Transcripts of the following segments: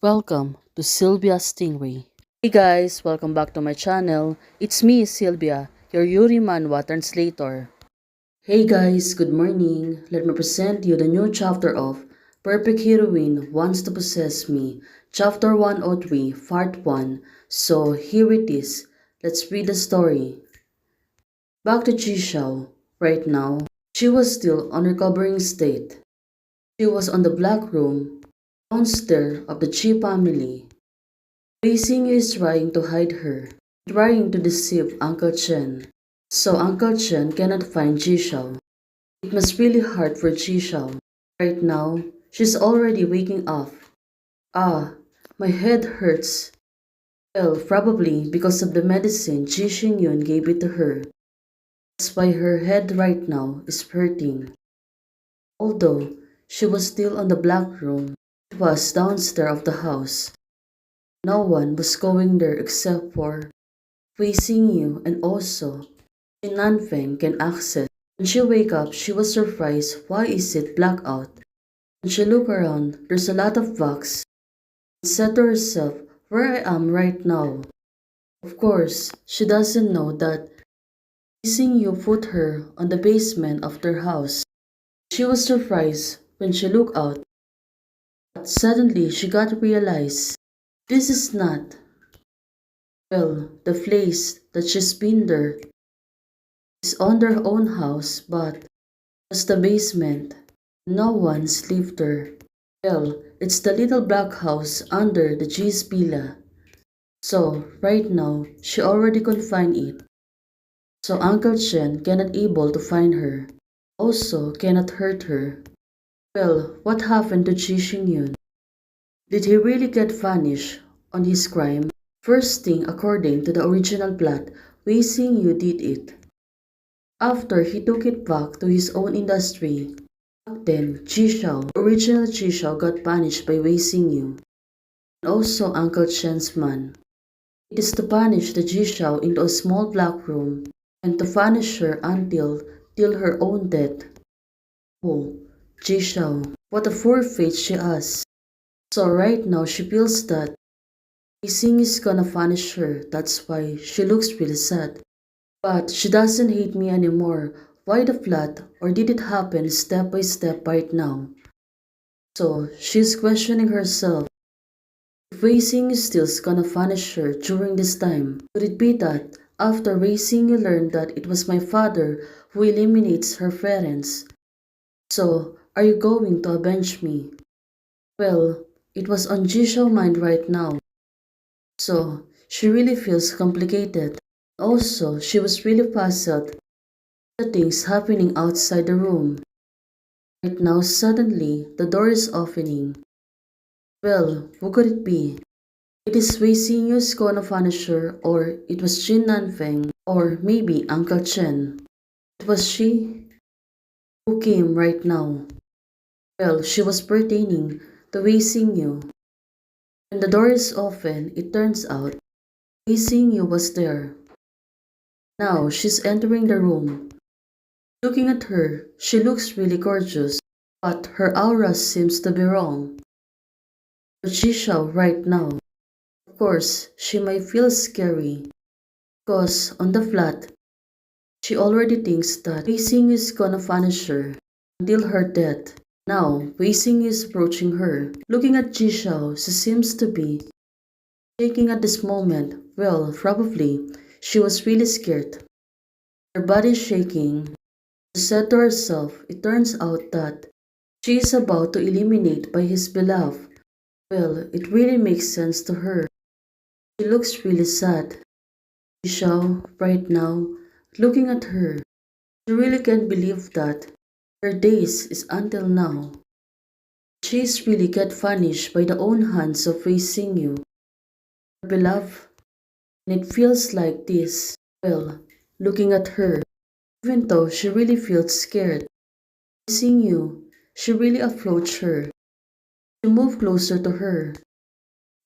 Welcome to Sylvia Stingray. Hey guys, welcome back to my channel. It's me, Sylvia, your Yuri Manhwa translator. Hey guys, good morning. Let me present you the new chapter of Perfect Heroine Wants to Possess Me, Chapter 103, Part 1. So here it is. Let's read the story. Back to Jishao. Right now, she was still on recovering state. She was on the black room, downstairs of the Chi family. Wei Xingyu is trying to hide her, trying to deceive Uncle Chen. So Uncle Chen cannot find Jishao. It must really hard for Jishao. Right now, she's already waking up. Ah, my head hurts. Well, probably because of the medicine Ji Xingyun gave it to her. That's why her head right now is hurting. Although she was still on the black room, it was downstairs of the house. No one was going there except for Wei Xingyu and also Jin Nanfeng can access. When she wake up, she was surprised why is it black out. When she look around, there's a lot of bugs. And said to herself, where I am right now. Of course, she doesn't know that Wei Xingyu put her on the basement of their house. She was surprised when she looked out, but suddenly she got realized this is not, well, the place that she's been there is on their own house, but just the basement. No one's lived there. Well, it's the little black house under the G's villa. So, right now, she already confined it. So Uncle Chen cannot able to find her. Also, cannot hurt her. Well, what happened to Ji Xingyun? Did he really get punished on his crime? First thing, according to the original plot, Wei Xingyu did it. After he took it back to his own industry. Back then, Jishao, original Jishao got punished by Wei Xingyu, and also Uncle Chen's man. It is to punish the Jishao into a small black room, and to punish her until till her own death. Oh, Jishao, what a poor fate she has. So right now she feels that Wei Xingyu is gonna punish her, that's why she looks really sad. But she doesn't hate me anymore. Why the flood? Or did it happen step by step right now? So she's questioning herself. If Wei Xingyu still's gonna punish her during this time, could it be that after Wei Xingyu learned that it was my father who eliminates her parents? So, are you going to avenge me? Well, it was on Jisho's mind right now. So, she really feels complicated. Also, she was really puzzled. The things happening outside the room. Right now, suddenly, the door is opening. Well, who could it be? It is Wei Xingyu's gonna punish her, or it was Jin Nanfeng, or maybe Uncle Chen. It was she who came right now. Well, she was pertaining to Wei Xingyu. When the door is open, it turns out Wei Xingyu was there. Now, she's entering the room. Looking at her, she looks really gorgeous, but her aura seems to be wrong. But Jishao right now, of course, she might feel scary, because on the flat, she already thinks that Wei Xingyu is gonna punish her until her death. Now, Wei Xingyu is approaching her. Looking at Jishao, she seems to be shaking at this moment. Well, probably, she was really scared. Her body is shaking. She said to herself, it turns out that she is about to eliminate by his beloved. Well, it really makes sense to her. She looks really sad. Jishao, right now, looking at her, she really can't believe that her days is until now. She is really get punished by the own hands of Wei Xingyu. Her beloved, and it feels like this. Well, looking at her, even though she really feels scared, Wei Xingyu, she really approached her. She moved closer to her.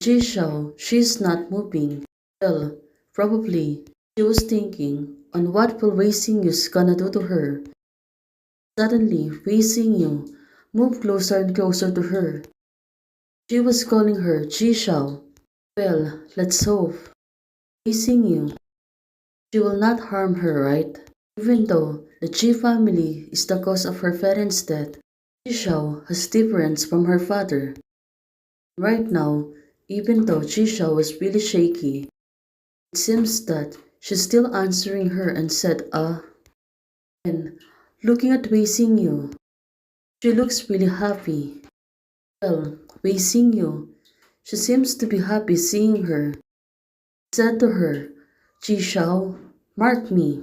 Jishao, she is not moving. Well, probably she was thinking on what will Wei Xingyu's gonna do to her. Suddenly, Wei Xingyu moved closer and closer to her. She was calling her Jishao. Well, let's hope. Facing you. She will not harm her, right? Even though the Ji family is the cause of her parents' death, Jishao has difference from her father. Right now, even though Jishao was really shaky, it seems that she's still answering her and said, and looking at Wei Xingyu, she looks really happy. Well, Wei Xingyu, she seems to be happy seeing her. Said to her, Jishao, mark me.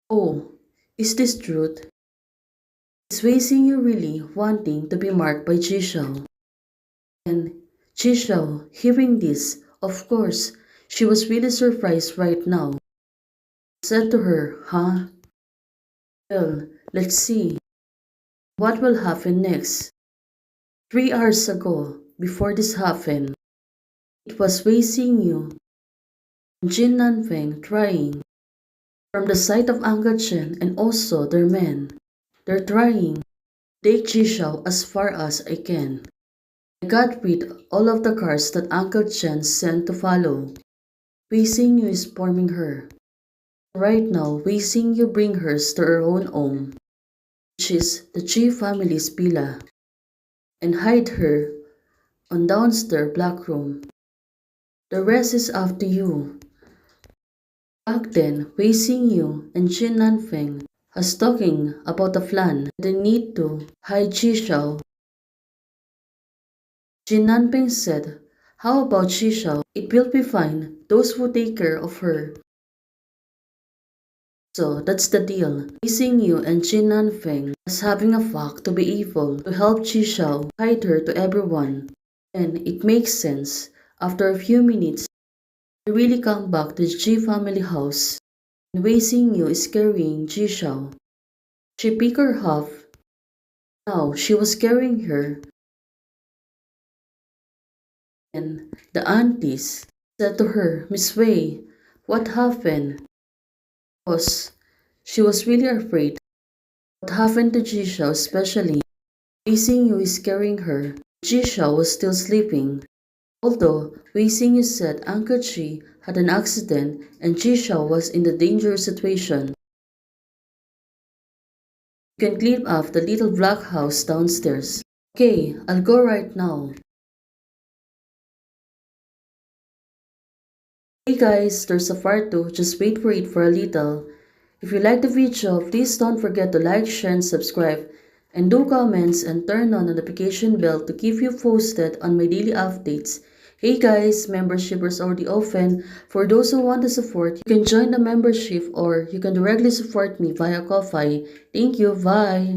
Oh, is this truth? Is Wei Xingyu really wanting to be marked by Jishao? And Jishao, hearing this, of course, she was really surprised right now. Said to her, huh? Well, let's see. What will happen next? 3 hours ago, before this happened, it was Wei Xingyu and Jin Nanfeng trying. From the side of Anga Chen and also their men, they're trying to take Jishao as far as I can. I got rid all of the cars that Uncle Chen sent to follow. Wei Xingyu is forming her. Right now, Wei Xingyu bring hers to her own home, which is the Chi family's villa, and hide her on downstairs black room. The rest is up to you. Back then, Wei Xingyu and Jin Nanfeng was talking about the plan the need to hide Jishao. Jin Nanping said, how about Jishao? It will be fine, those who take care of her. So that's the deal. Wei Xingyu and Jin Nanfeng was having a pact to be able to help Jishao hide her to everyone. And it makes sense. After a few minutes, they really come back to the Ji family house. And Wei Xingyu is carrying Jishao. She picked her up. Now she was carrying her. And the aunties said to her, Miss Wei, what happened? Because she was really afraid. What happened to Jishao, especially Wei Xingyu is carrying her. Jishao was still sleeping. Although Wei Xingyu said Uncle Chi had an accident and Jishao was in a dangerous situation. You can clean up the little black house downstairs. Okay, I'll go right now. Hey guys, there's a part 2, just wait for it for a little. If you like the video, please don't forget to like, share, and subscribe. And do comments and turn on the notification bell to keep you posted on my daily updates. Hey guys, membership is already open. For those who want to support, you can join the membership or you can directly support me via Ko-Fi. Thank you, bye!